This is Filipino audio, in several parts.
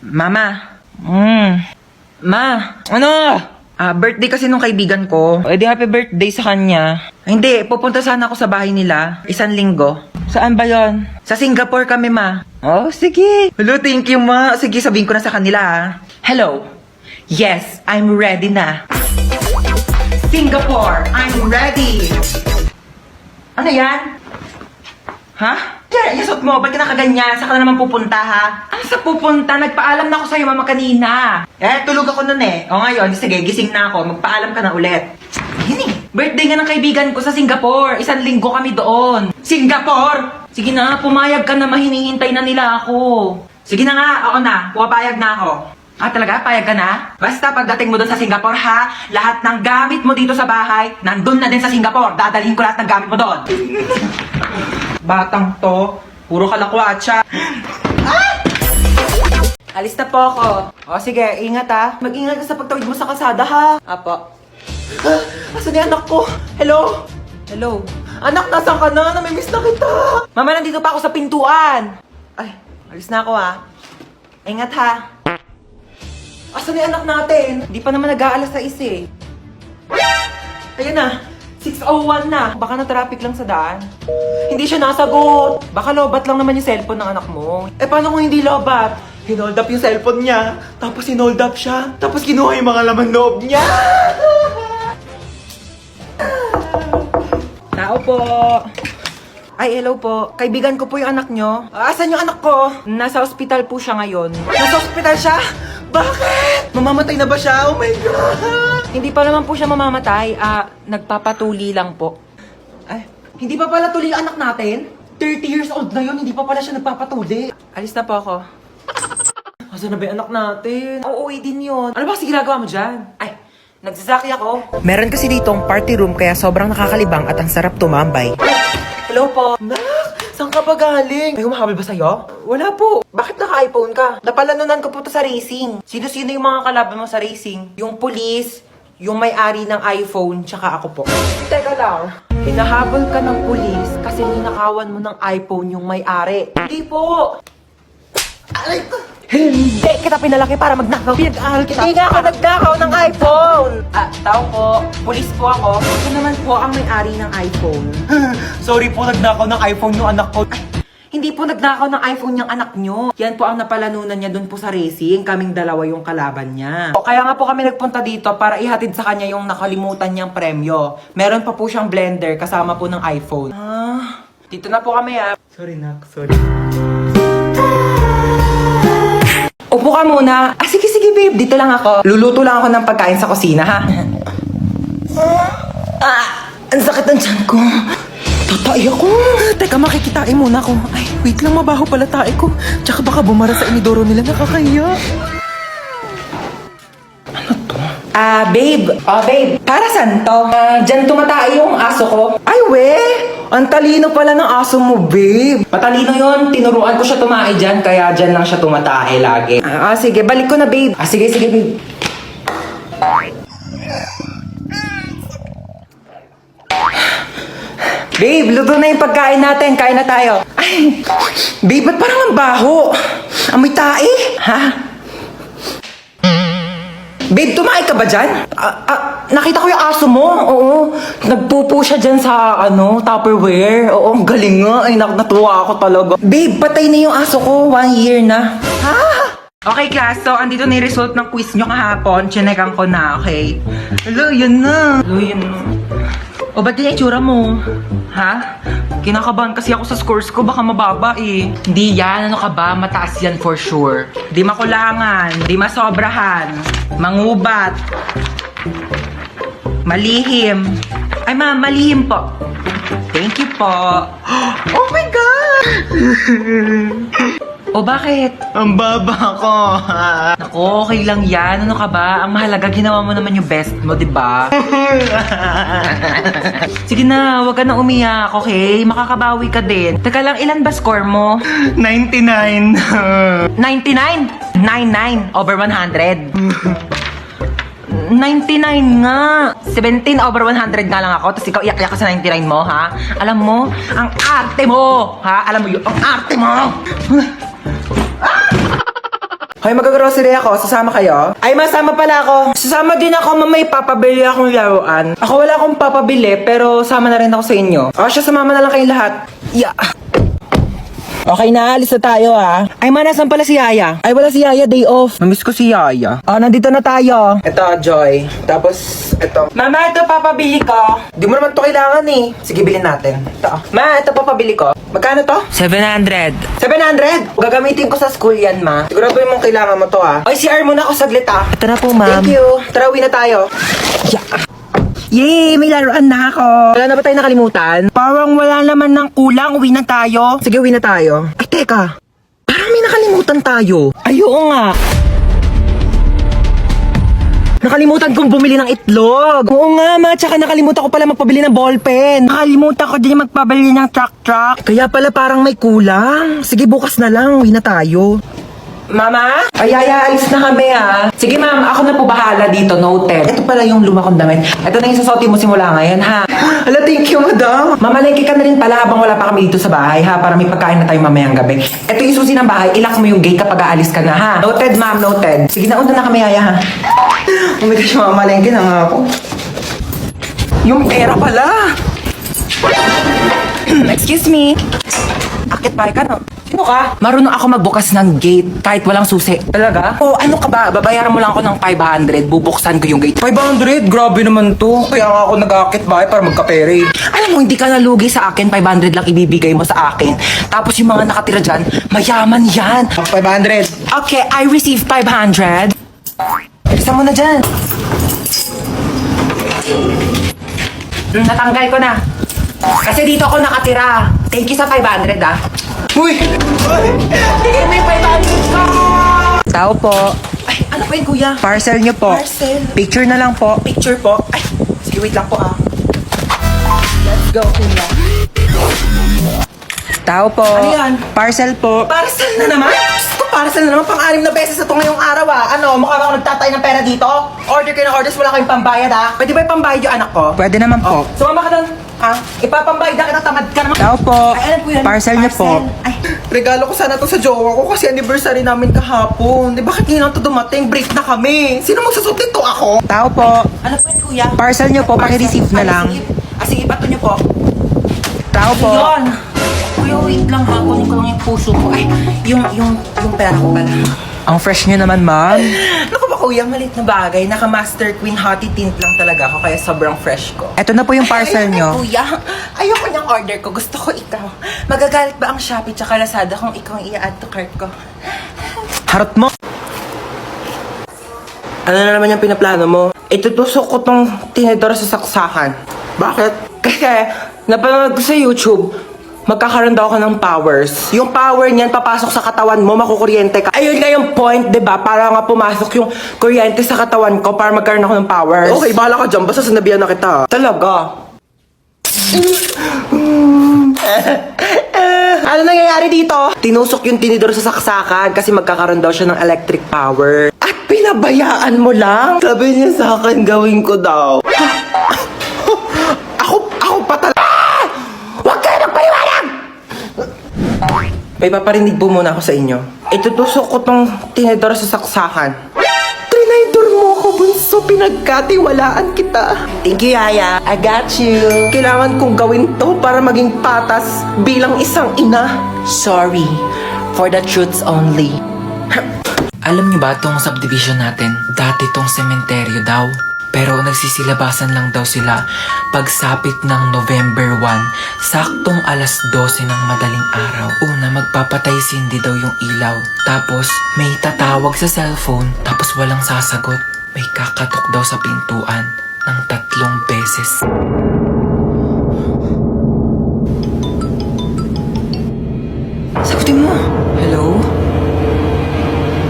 Mama. Ma. Ano? Birthday kasi nung kaibigan ko. Eh di happy birthday sa kanya. Hindi, pupunta sana ako sa bahay nila. 1 linggo. Saan ba yon? Sa Singapore kami, ma. Oh, sige. Hello, thank you, ma. Sige, sabihin ko na sa kanila, ha. Hello. Yes, I'm ready na. Singapore, I'm ready. Ano yan? Ha? Yan, yasot mo. Ba't ka nakaganyan? Saan ka na naman pupunta, ha? Ano sa pupunta? Nagpaalam na ako sa'yo, mama, kanina. Tulog ako nun eh. O ngayon, sige, gising na ako. Magpaalam ka na ulit. Hini, birthday nga ng kaibigan ko sa Singapore. 1 linggo kami doon. Singapore! Sige na, pumayag ka na, mahinihintay na nila ako. Sige na nga, ako na. Pumapayag na ako. Talaga? Payag ka na? Basta pagdating mo doon sa Singapore, ha? Lahat ng gamit mo dito sa bahay, nandun na din sa Singapore. Dadalhin ko lahat ng gamit mo doon. Batang to, puro kalakwatsa. Alis na po ako. O sige, ingat ha. Mag-ingat ka sa pagtawid mo sa kalsada ha. Apo. Asan yung anak ko? Hello? Hello? Anak, nasan ka na? Namimiss na kita. Mama, nandito pa ako sa pintuan. Ay, alis na ako ha. Ingat ha. Asan yung anak natin? Di pa naman nag-aalas sa isi. Ayan na. 6:01 na. Baka na-traffic lang sa daan. Hindi siya nasagot. Baka lobat lang naman yung cellphone ng anak mo. Paano kung hindi lobat? Hinold up yung cellphone niya. Tapos hinold up siya. Tapos kinuha yung mga laman loob niya. Tao po. Ay, hello po. Kaibigan ko po yung anak nyo. Asan yung anak ko? Nasa ospital po siya ngayon. Nasa ospital siya? Bakit? Mamamatay na ba siya? Oh my God! Hindi pa naman po siya mamamatay. Nagpapatuli lang po. Ay, hindi pa pala tuli ang anak natin? 30 years old na yun, hindi pa pala siya nagpapatuli. Alis na po ako. Asan na ba yung anak natin? Uuwi din yun. Ano ba kasi ginagawa mo dyan? Ay, nagsasaki ako. Meron kasi ditong party room kaya sobrang nakakalibang at ang sarap tumambay. Hello po. Nak, saan ka ba galing? May humahabol ba sa'yo? Wala po. Bakit naka-iPhone ka? Napalanunan ko po to sa racing. Sino-sino yung mga kalaban mo sa racing? Yung police, yung may-ari ng iPhone, tsaka ako po. Teka lang. Hinahabol ka ng police kasi ninakawan mo ng iPhone yung may-ari. Hindi po. Aray ko. Hindi kita pinalaki para magnakaw. Pinag-aaral kita. Hindi nga ako nagnakaw ng iPhone. Tao po. Police po ako. Ito naman po ang may-ari ng iPhone. Sorry po, nagnakaw ng iPhone yung anak ko. Ay, hindi po nagnakaw ng iPhone yung anak nyo. Yan po ang napalanunan niya dun po sa racing. Kaming dalawa yung kalaban niya. Kaya nga po kami nagpunta dito para ihatid sa kanya yung nakalimutan niyang premyo. Meron pa po siyang blender kasama po ng iPhone. Dito na po kami ha. Sorry nak, sorry. Upo ka muna. Sige, babe. Dito lang ako. Luluto lang ako ng pagkain sa kusina, ha? Ang sakit ng tiyan ko. Tatay ako. Teka, makikitain muna ako. Ay, wait lang. Mabaho pala tae ko. Tsaka baka bumara sa inidoro nila. Nakakahiya. Ano to? Babe. Babe. Para saan to? Dyan tumatay yung aso ko. Ay, we. Ang talino pala ng aso mo, babe. Matalino yun. Tinuruan ko siya tumae dyan, kaya dyan lang siya tumatae lagi. Sige. Balik ko na, babe. Sige, babe. Babe, luto na yung pagkain natin. Kain na tayo. Ay, babe, ba't parang ang baho? Amoy tae? Ha? Babe, tumae ka ba dyan? Nakita ko yung aso mo. Oo. Nagpupo siya dyan sa, Tupperware. Oo, ang galing nga. Ay, natuwa ako talaga. Babe, patay na yung aso ko. 1 year na. Ha? Okay, class. So, andito na yung result ng quiz nyo kahapon. Chinekan ko na, okay? Hello, yun na. O, ba't yung itsura mo? Ha? Kinakabahan kasi ako sa scores ko. Baka mababa eh. Hindi yan. Ano ka ba? Mataas yan for sure. Di makulangan. Di masobrahan. Mangubat. Malihim. Ay, ma'am, malihim po. Thank you po. Oh my God! O bakit? Ang baba ko. Naku, okay lang yan. Ano ka ba? Ang mahalaga, ginawa mo naman yung best mo, di ba? Sige na, wag ka na umiyak, okay? Makakabawi ka din. Teka lang, ilan ba score mo? 99. 99? 99 over 100. 99 nga. 17 over 100 nga lang ako. Tapos ikaw iyak-iyak ka sa 99 mo, ha? Alam mo, ang arte mo, ha? Alam mo yun, ang arte mo! Hoy, mag-grocery ako. Sasama kayo? Ay, masama pala ako. Sasama din ako, mamay papabili akong laruan. Ako wala akong papabili, pero sama na rin ako sa inyo. O, siya, sumama na lang kayong lahat. Yeah. Okay na, alis na tayo Ay, nasan pala si Yaya? Ay, wala si Yaya, day off. Mamiss ko si Yaya. Nandito na tayo. Ito, Joy. Tapos, ito. Mama, ito papabili ko. Di mo naman to kailangan eh. Sige, bilhin natin. Ito. Ma, ito papabili ko. Magkano to? 700. 700? Gagamitin ko sa school yan, ma. Sigurado yung mong kailangan mo to Ay, CR muna ako saglit Ito na po, ma'am. Thank you. Tara, uwi na tayo. Yeah. Yay! May laruan na ako! Wala na ba tayo nakalimutan? Parang wala naman ng kulang. Uwi na tayo. Sige, uwi na tayo. Ay, teka. Parang may nakalimutan tayo. Ay, oo nga. Nakalimutan kong bumili ng itlog. Oo nga, ma. Tsaka nakalimutan ko pala magpabili ng ballpen. Nakalimutan ko din magpabili ng truck. Kaya pala parang may kulang. Sige, bukas na lang. Uwi na tayo. Mama? Ay, alis na kami Sige ma'am, ako na po bahala dito, noted. Ito pala yung luma kong damit. Ito na yung susuotin mo simula ngayon, ha? Hala, thank you, madam. Mamalengke ka na rin pala habang wala pa kami dito sa bahay, ha? Para may pagkain na tayo mamayang gabi. Ito yung susi ng bahay, ilak mo yung gate kapag aalis ka na, ha? Noted, ma'am, noted. Sige, naunta na kami, Yaya, ha? Oh my gosh, mamalengke na nga ako. Yung pera pala. Excuse me. Akit bahay ka, no? Sino ka? Marunong ako magbukas ng gate kahit walang susi. Talaga? Oo, ano ka ba? Babayaran mo lang ako ng 500. Bubuksan ko yung gate. 500? Grabe naman to. Kaya nga ako nag-akit bahay para magkapere. Alam mo, hindi ka nalugi sa akin. 500 lang ibibigay mo sa akin. Tapos yung mga nakatira dyan, mayaman yan. 500. Okay, I received 500. Isa mo na dyan. Natanggal ko na. Kasi dito ako nakatira. Thank you sa 500 Uy! Tigil mo yung 500 ko! Tao po. Ay, ano po yun, kuya? Parcel nyo po. Parcel. Picture na lang po. Picture po. Ay, sige, wait lang po Let's go, kuya. Tao po. Ano yan? Parcel po. Parcel na naman? Parcel na naman, pang-anim na beses na ito ngayong araw Ano, mukha ba ako nagtatay ng pera dito? Order kayo ng orders, wala kayong pambayad Pwede ba yung pambayad yung anak ko? Pwede naman po. Sumama ka doon. Ipapambayad na kita, tamad ka naman. Tao po. Ay, ano po yan? Parcel niyo po. Ay, regalo ko sana to sa jowa ko kasi anniversary namin kahapon. Di bakit ngayon ito dumating? Break na kami. Sino magsusot nito ako? Tao po. Ano po yan, kuya? Parcel niyo po, paki-receive na lang. Sige, pato niyo po. Tao po. Yun. Kuya, wait lang kunin ko lang yung puso ko. Ay, yung pera ko pala. Ang fresh niyo naman, ma'am. Naku ba, kuya, malit na bagay. Naka-Master Queen Hottie Tint lang talaga ako, kaya sobrang fresh ko. Ito na po yung parcel niyo. Kuya, ayoko niyang order ko. Gusto ko ikaw. Magagalit ba ang Shopee tsaka Lazada kung ikaw ang i-add to cart ko? Harot mo! Ano na naman yung pinaplano mo? Itutusok ko tong tinidor sa saksakan. Bakit? Kasi, napanood ko sa YouTube, magkakaroon daw ako ng powers. Yung power niyan, papasok sa katawan mo, makukuryente ka. Ayun nga yung point, diba? Para nga pumasok yung kuryente sa katawan ko para magkaroon ako ng powers. Okay, bahala ka dyan. Basta sinabihan na kita. Talaga? Ano nangyayari dito? Tinusok yung tinidor sa saksakan kasi magkakaroon daw siya ng electric power. At pinabayaan mo lang? Sabi niya sa akin, gawin ko daw. Ako pa talaga. Huwag kayo magpaliwanag! May paparinig po muna ako sa inyo. Itutusok ko tong tinidor sa saksakan. Trinidor mo ako, bunso. Pinagkatiwalaan kita. Thank you, Yaya. I got you. Kailangan kong gawin to para maging patas bilang isang ina. Sorry. For the truths only. Alam niyo ba tong subdivision natin? Dati tong sementeryo daw. Pero nagsisilabasan lang daw sila pagsapit ng November 1, saktong alas 12 ng madaling araw. Una, magpapatay sindi daw yung ilaw. Tapos, may tatawag sa cellphone, tapos walang sasagot. May kakatok daw sa pintuan ng 3 beses. Sagutin mo. Hello?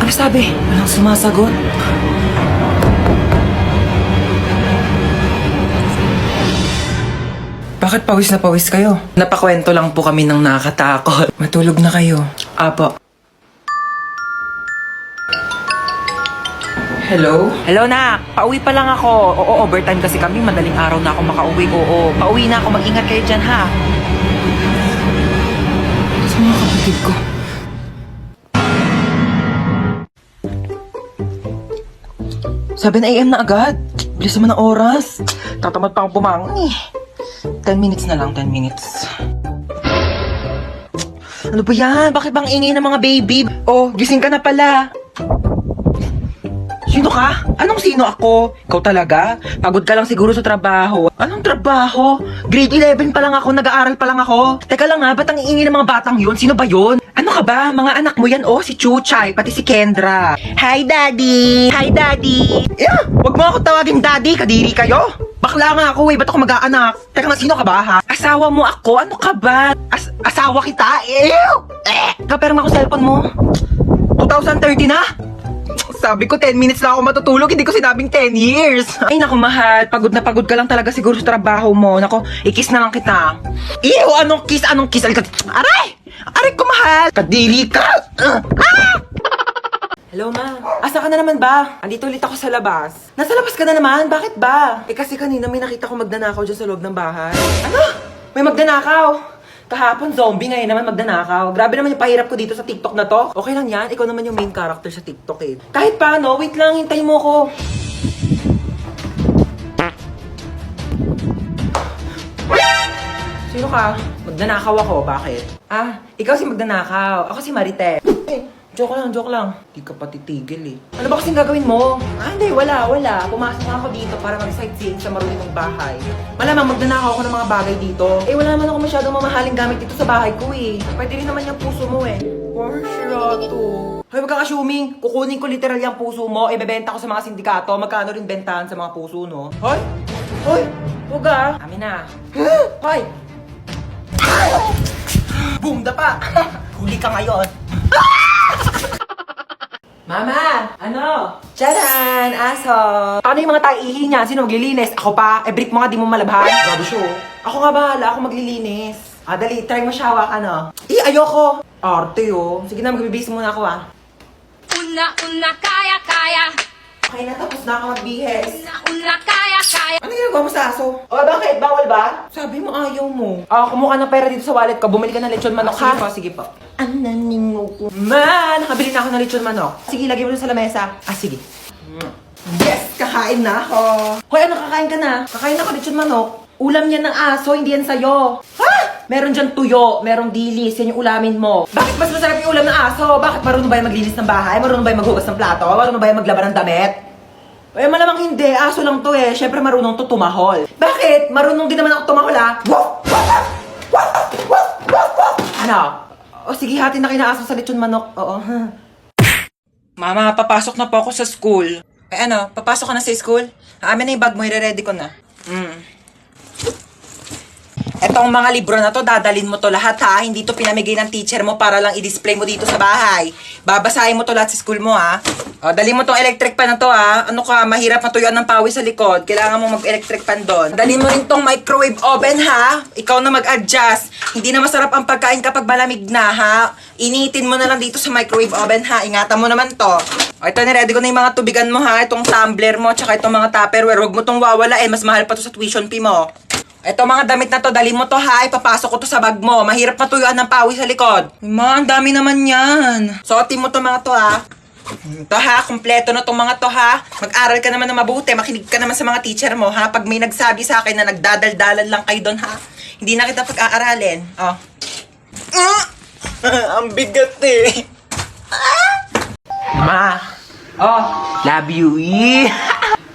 Ano sabi? Walang sumasagot. Bakit pawis na pawis kayo? Napakwento lang po kami ng nakakatakot. Matulog na kayo. Apo. Hello? Hello, nak. Pauwi pa lang ako. Oo, overtime kasi kami. Madaling araw na ako makauwi. Oo, pauwi na ako. Mag-ingat kayo dyan, ha? Sa mga kapatid ko. 7 a.m. na agad. Bilis naman ang oras. Tatamad pa akong bumangon eh. 10 minutes na lang, 10 minutes. Ano ba yan? Bakit bang ingay ng mga baby? Oh, gising ka na pala. Sino ka? Anong sino ako? Ikaw talaga? Pagod ka lang siguro sa trabaho. Anong trabaho? Grade 11 pa lang ako, nag-aaral pa lang ako. Teka lang ha, ba't ang ingay ng mga batang yun? Sino ba yun? Ano ka ba? Mga anak mo yan, oh, si Chuchay, pati si Kendra. Hi, Daddy! Hi, Daddy! Yeah, wag mo ako tawagin Daddy, kadiri kayo. Bakla nga ako ba't ako mag-aanak? Teka nga, sino ka ba ha? Asawa mo ako? Ano ka ba? Asawa kita? Ew! Kapera nga ako cellphone mo. 2030 na? Sabi ko 10 minutes lang ako matutulog, hindi ko sinabing 10 years. Ay naku mahal, pagod na pagod ka lang talaga siguro sa trabaho mo. Nako, i-kiss na lang kita. Ew, anong kiss? Anong kiss? Aray! Aray ko mahal! Kadiri ka! Hello ma, asa ka na naman ba? Andito ulit ako sa labas. Nasa labas ka na naman? Bakit ba? Eh kasi kanina may nakita ko magdanakaw dyan sa loob ng bahay. Ano? May magdanakaw? Kahapon zombie, ngayon naman magdanakaw. Grabe naman yung pahirap ko dito sa TikTok na to. Okay lang yan, ikaw naman yung main character sa TikTok eh. Kahit paano, wait lang, hintayin mo ko. Sino ka? Magdanakaw ako, bakit? Ah, ikaw si magdanakaw. Ako si Marites. Joke lang. Di ka pa titigil eh. Ano ba kasing gagawin mo? Ah, hindi, wala. Pumasok nga ako dito para mag-sightseeing sa marunong bahay. Malamang magdanakaw ako ng mga bagay dito. Eh, wala naman ako masyadong mamahaling gamit dito sa bahay ko eh. Pwede rin naman yung puso mo eh. Or sirato. Hoy, wag kang assuming. Kukunin ko literal yung puso mo, ibebenta ko sa mga sindikato. Magkano rin bentahan sa mga puso, no? Hoy! Huwag ah. Amin na. Hoy! Boom, dapa! Huli ka ngayon. Mama! Ano? Charan! Aso! Ano yung mga taihi niya? Sino maglilinis? Ako pa? Eh, brief mo nga, di mo malabhan. Grabe siya. Ako nga bahala, ako maglilinis. Ah, dali, try mo siya, ano? Ayoko! Arte, oh. Sige na, magbibihis muna ako, ah. Una, kaya. Okay na, tapos na ako magbihis. Una, kaya. Ano ginagawa mo sa aso? Oh, bakit? Bawal ba? Sabi mo ayaw mo. Ah, kumuha ng pera dito sa wallet ko. Bumili ka ng lechon manok, ha? Sige po. Ananingo ko. Ma, nakabili na ako ng lechon manok. Sige, lagay mo dun sa lamesa. Ah, sige. Yes, kakain na ako. Hoy, ano kakain ka na? Kakain ako lechon manok. Ulam yan ng aso, hindi yan sa'yo. Ha? Meron dyan tuyo, merong dilis, yan yung ulamin mo. Bakit mas masarap yung ulam ng aso? Bakit marunong ba yung maglinis ng bahay? Marunong ba yung maghugas ng plato? Marunong ba yung maglaban ng damit? Eh, malamang hindi. Aso lang to eh. Siyempre marunong to tumahol. Bakit? Marunong din naman ako tumahol ah. Ano? O sige, hati na kayo na aso sa lechon manok. Oo. Mama, papasok na po ako sa school. Eh ano, papasok ka na sa school? Amin na yung bag mo, i-ready ko na. Etong mga libro na to, dadalin mo to lahat ha. Hindi to pinamigay ng teacher mo para lang i-display mo dito sa bahay. Babasahin mo to lahat sa school mo ha. O, dali mo tong electric pan na to ha. Ano ka, mahirap matuyuan ng pawis sa likod. Kailangan mo mag-electric pan doon. Dali mo rin tong microwave oven ha. Ikaw na mag-adjust. Hindi na masarap ang pagkain kapag malamig na ha. Initin mo na lang dito sa microwave oven ha. Ingatan mo naman to. O, ito, niready ko na yung mga tubigan mo ha. Itong tumbler mo, tsaka itong mga tupperware. Huwag mo tong wawala mas mahal pa to sa tuition fee mo. Ito mga damit na to, dali mo to ha, ipapasok ko to sa bag mo. Mahirap matuyuan ng pawis sa likod. Ma, ang dami naman yan. Suotin mo to mga to ha. Ito ha, kumpleto na tong mga to ha. Mag-aral ka naman na mabuti, makinig ka naman sa mga teacher mo ha. Pag may nagsabi sa akin na nagdadaldalan lang kayo doon ha, hindi na kita pag-aaralin. Oh. Ang bigat eh. Ma. Oh, love you.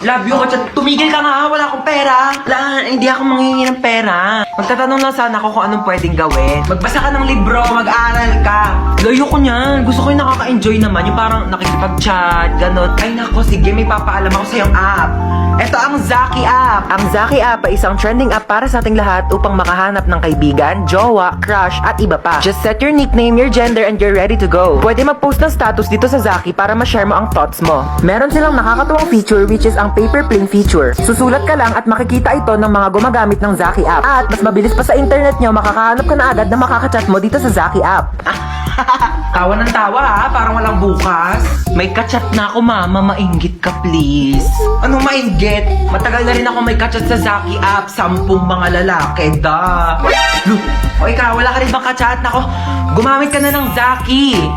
Love you ko, tumigil ka nga, wala akong pera. Hindi ako manghingi ng pera. Magtatanong lang sana ako kung anong pwedeng gawin. Magbasa ka ng libro, mag-aaral ka. Layo ko niyan, gusto ko yung nakaka-enjoy naman, yung parang nakikipag-chat, ganun. Ay nako, sige, may papaalam ako sa iyong app. Ito ang Zaki app. Ang Zaki app ay isang trending app para sa ating lahat upang makahanap ng kaibigan, jowa, crush, at iba pa. Just set your nickname, your gender, and you're ready to go. Pwede mag-post ng status dito sa Zaki para ma-share mo ang thoughts mo. Meron silang nakakatuwang feature which is ang paper plane feature. Susulat ka lang at makikita ito ng mga gumagamit ng Zaki app. At mas mabilis pa sa internet nyo, makakahanap ka na agad na makakachat mo dito sa Zaki app. Tawa ng tawa ha, parang walang bukas. May kachat na ako mama, mainggit ka please. Anong mainggit? Matagal na rin ako may kachat sa Zaki app, 10 mga lalaki, da. O ikaw, wala ka rin bang kachat? Nako, gumamit ka na ng Zaki.